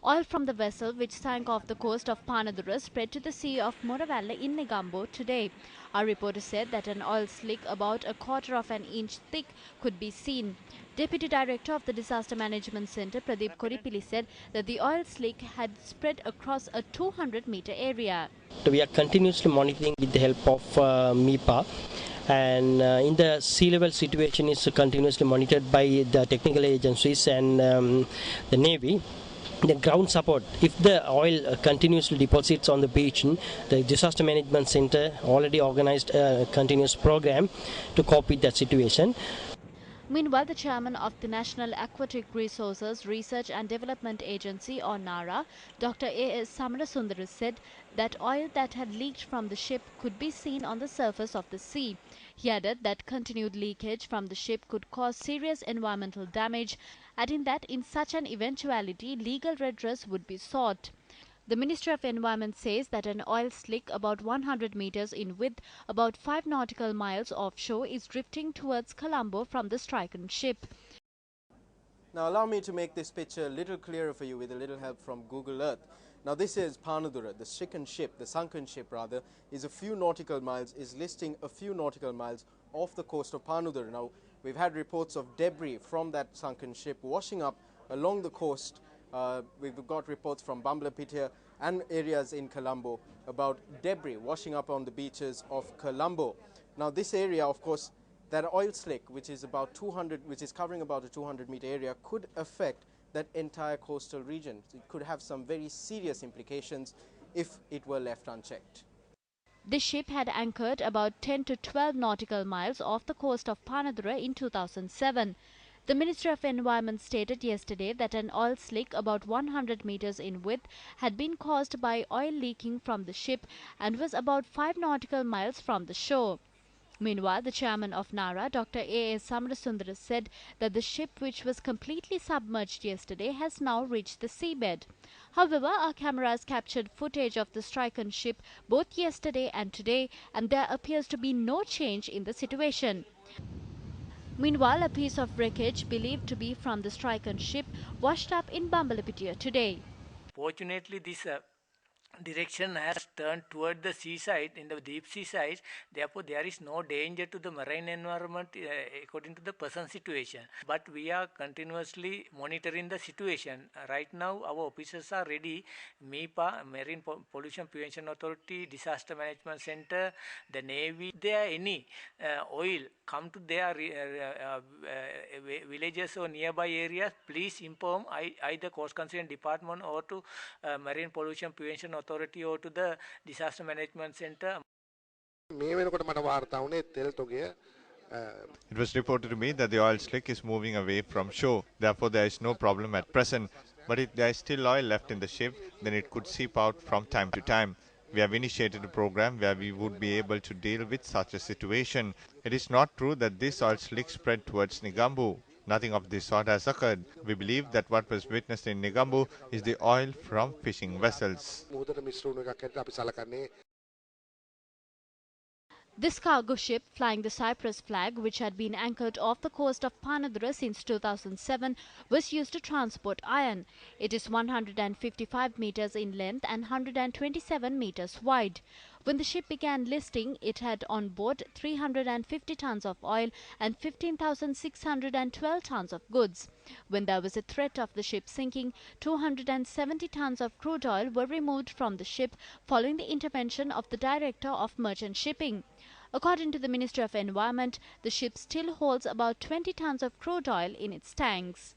Oil from the vessel, which sank off the coast of Panadura, spread to the Sea of Moravalle in Negombo today. Our reporter said that an oil slick about a quarter of an inch thick could be seen. Deputy Director of the Disaster Management Centre, Pradeep Koripilli, said that the oil slick had spread across a 200-meter area. We are continuously monitoring with the help of MIPA, and in the sea level situation is continuously monitored by the technical agencies and the Navy. The ground support, if the oil continuously deposits on the beach, the Disaster Management Center already organized a continuous program to cope with that situation. Meanwhile, the chairman of the National Aquatic Resources Research and Development Agency, or NARA, Dr. A.S. Samarasundar, said that oil that had leaked from the ship could be seen on the surface of the sea. He added that continued leakage from the ship could cause serious environmental damage, adding that in such an eventuality, legal redress would be sought. The Ministry of Environment says that an oil slick about 100 meters in width, about 5 nautical miles offshore, is drifting towards Colombo from the stricken ship. Now allow me to make this picture a little clearer for you with a little help from Google Earth. Now this is Panadura, the sunken ship rather, is listing a few nautical miles off the coast of Panadura. Now we've had reports of debris from that sunken ship washing up along the coast. We've got reports from Bambalapitiya and areas in Colombo about debris washing up on the beaches of Colombo. Now this area, of course, that oil slick, which is covering about a 200-meter area, could affect that entire coastal region. It could have some very serious implications if it were left unchecked. The ship had anchored about 10 to 12 nautical miles off the coast of Panadura in 2007. The Ministry of Environment stated yesterday that an oil slick about 100 meters in width had been caused by oil leaking from the ship and was about 5 nautical miles from the shore. Meanwhile, the chairman of NARA, Dr. A.S. Samarasundar, said that the ship, which was completely submerged yesterday, has now reached the seabed. However, our cameras captured footage of the stricken ship both yesterday and today, and there appears to be no change in the situation. Meanwhile, a piece of wreckage believed to be from the stricken ship washed up in Bambalapitiya today. Fortunately, this direction has turned toward the seaside, in the deep sea side. Therefore, there is no danger to the marine environment according to the present situation. But we are continuously monitoring the situation. Right now, our officers are ready. MIPA, Marine Pollution Prevention Authority, Disaster Management Center, the Navy. If there any oil come to their villages or nearby areas, please inform either Coast Conservation Department or to Marine Pollution Prevention Authority or to the Disaster Management Center. It was reported to me that the oil slick is moving away from shore. Therefore, there is no problem at present. But if there is still oil left in the ship, then it could seep out from time to time. We have initiated a program where we would be able to deal with such a situation. It is not true that this oil slick spread towards Negombo. Nothing of this sort has occurred. We believe that what was witnessed in Negombo is the oil from fishing vessels. This cargo ship, flying the Cyprus flag, which had been anchored off the coast of Panadura since 2007, was used to transport iron. It is 155 meters in length and 127 meters wide. When the ship began listing, it had on board 350 tons of oil and 15,612 tons of goods. When there was a threat of the ship sinking, 270 tons of crude oil were removed from the ship following the intervention of the Director of Merchant Shipping. According to the Ministry of Environment, the ship still holds about 20 tons of crude oil in its tanks.